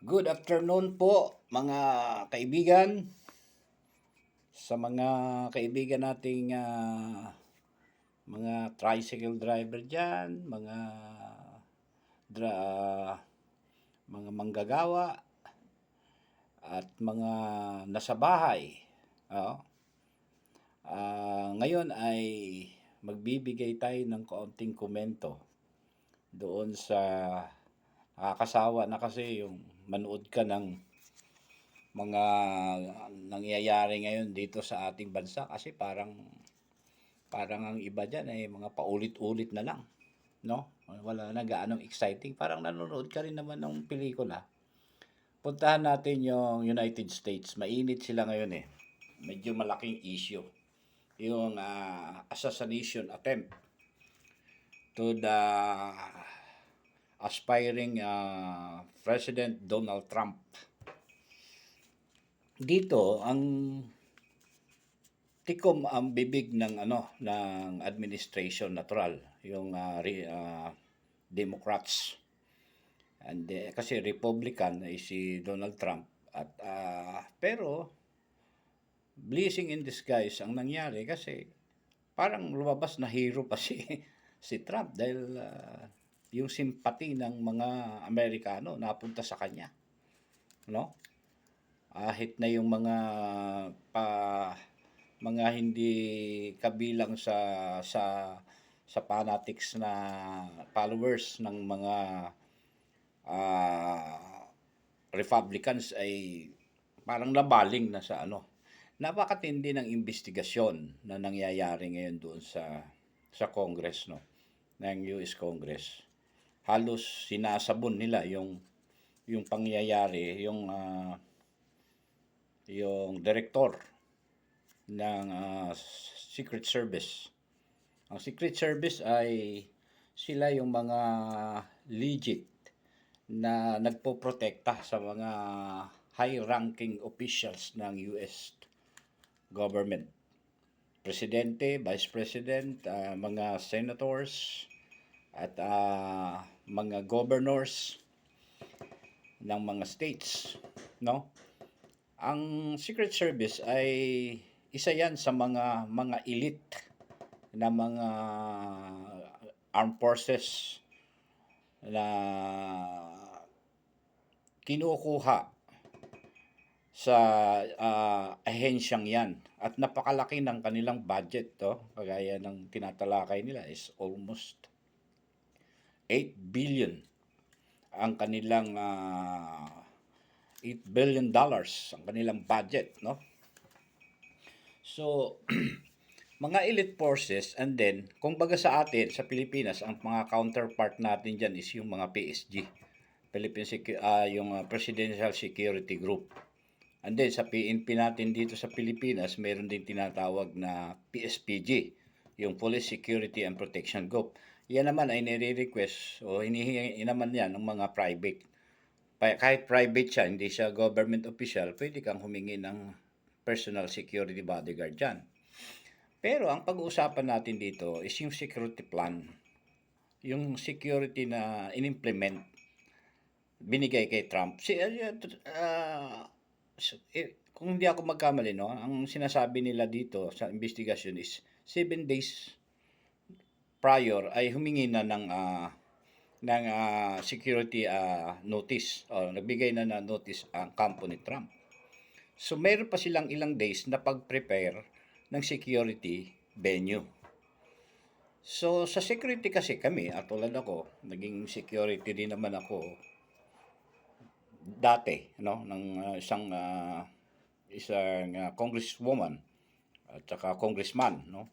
Good afternoon po mga kaibigan, sa mga kaibigan nating mga tricycle driver dyan, dra, mga manggagawa at mga nasa bahay. Oo. Ngayon ay magbibigay tayo ng kaunting komento doon sa nakakasawa na kasi yung manood ka ng mga nangyayari ngayon dito sa ating bansa kasi parang ang iba diyan ay mga paulit-ulit na lang, no? Wala na gaanong exciting. Parang nanonood ka rin naman ng pelikula. Puntahan natin yung United States. Mainit sila ngayon eh. Medyo malaking issue. Yung assassination attempt to the aspiring President Donald Trump. Dito ang tikom ang bibig ng administration natural yung Democrats and kasi Republican ay si Donald Trump at pero blessing in disguise ang nangyari kasi parang lumabas na hero pa si Trump dahil yung simpati ng mga Amerikano napunta sa kanya, no? Ahit na yung mga hindi kabilang sa fanatics na followers ng mga Republicans ay parang nabaling na sa napakatindi ng investigasyon na nangyayari ngayon doon sa Congress, no, ng US Congress. Halos sinasabon nila yung pangyayari, yung director ng Secret Service. Ang Secret Service ay sila yung mga legit na nagpoprotekta sa mga high-ranking officials ng US government. Presidente, Vice President, mga senators, at mga governors ng mga states, no? Ang Secret Service ay isa yan sa mga elite na mga armed forces na kinukuha sa ahensyang yan at napakalaki ng kanilang budget, kagaya ng tinatalakay nila is almost 8 billion ang kanilang $8 billion ang kanilang budget, no? So mga elite forces, and then kung baga sa atin sa Pilipinas ang mga counterpart natin diyan is yung mga PSG, yung Presidential Security Group. And then sa PNP natin dito sa Pilipinas, meron din tinatawag na PSPG, yung Police Security and Protection Group. Yan naman ay nire-request o hinihingi naman yan ng mga private. Kahit private siya, hindi siya government official, pwede kang humingi ng personal security bodyguard dyan. Pero ang pag-uusapan natin dito is yung security plan. Yung security na in-implement, binigay kay Trump. Kung hindi ako magkamali, no, ang sinasabi nila dito sa investigation is 7 days prior ay humingi na ng security notice o nagbigay na ng notice ang kampo ni Trump. So mayroon pa silang ilang days na pag-prepare ng security venue. So sa security kasi kami, tulad ako, naging security din naman ako dati, no, ng isang congresswoman at saka congressman, no.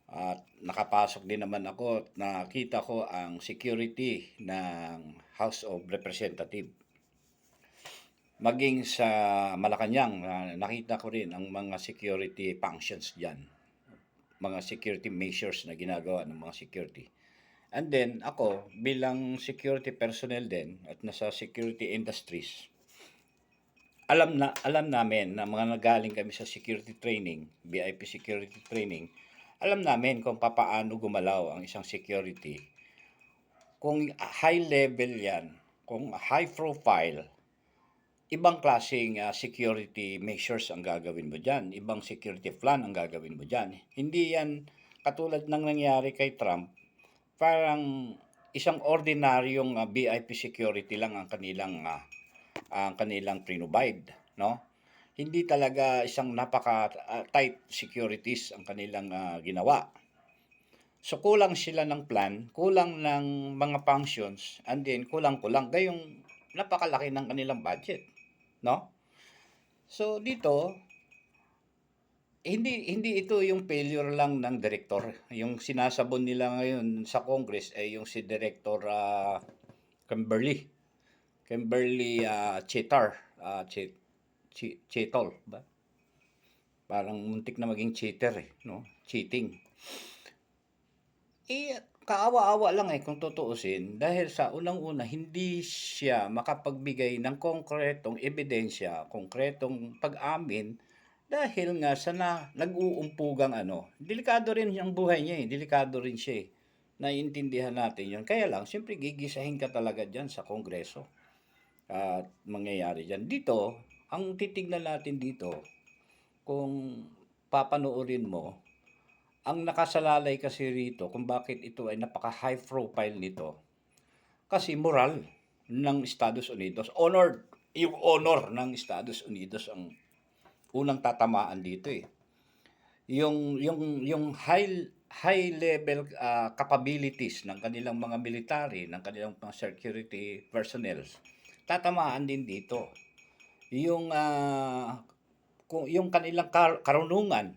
At nakapasok din naman ako at nakita ko ang security ng House of Representatives. Maging sa Malacanang, nakita ko rin ang mga security functions diyan. Mga security measures na ginagawa ng mga security. And then ako bilang security personnel din at nasa security industries, alam namin na mga nagaling kami sa security training, VIP security training, alam namin kung paano gumalaw ang isang security. Kung high level yan, kung high profile, ibang klaseng security measures ang gagawin mo dyan. Ibang security plan ang gagawin mo dyan. Hindi yan katulad ng nangyari kay Trump, parang isang ordinaryong VIP security lang ang kanilang provide, no? Hindi talaga isang napaka tight securities ang kanilang ginawa. So kulang sila ng plan, kulang ng mga functions, and then kulang-kulang gayong napakalaki ng kanilang budget, no? So dito, hindi ito yung failure lang ng direktor. Yung sinasabon nila ngayon sa Congress ay yung si Director Kimberly. Kimberly Chetar. Chetol ba? Parang muntik na maging cheater eh, no? Cheating. Kaawa-awa lang kung tutuusin dahil sa unang-una hindi siya makapagbigay ng konkretong ebidensya, konkretong pag-amin dahil nga sa nag-uumpugang delikado rin ang buhay niya delikado rin siya Naiintindihan natin yun. Kaya lang, siyempre gigisahin ka talaga dyan sa Kongreso at mangyayari dyan. Dito, ang titignan natin dito, kung papanoorin mo, ang nakasalalay kasi rito kung bakit ito ay napaka-high profile nito, kasi moral ng Estados Unidos, yung honor ng Estados Unidos ang unang tatamaan dito Yung high level capabilities ng kanilang mga military, ng kanilang mga security personnel, tatamaan din dito. Yung kanilang karunungan,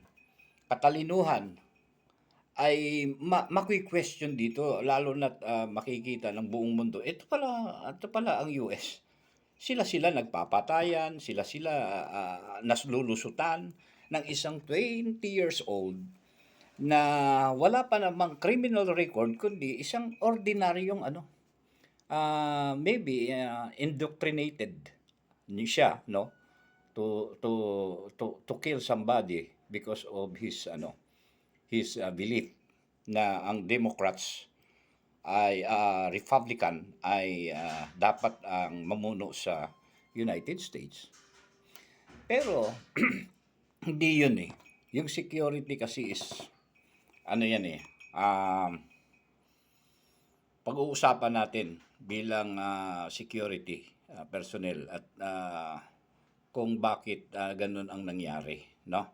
katalinuhan ay maki-question dito, lalo na makikita ng buong mundo. Ito pala ang US. Sila nagpapatayan, sila naslulusutan ng isang 20 years old na wala pa namang criminal record kundi isang ordinaryong maybe indoctrinated siya, no, to kill somebody because of his belief na ang Democrats ay Republican ay dapat ang mamuno sa United States. Pero hindi yun Yung security kasi is pag-uusapan natin bilang security personnel at kung bakit ganun ang nangyari, no?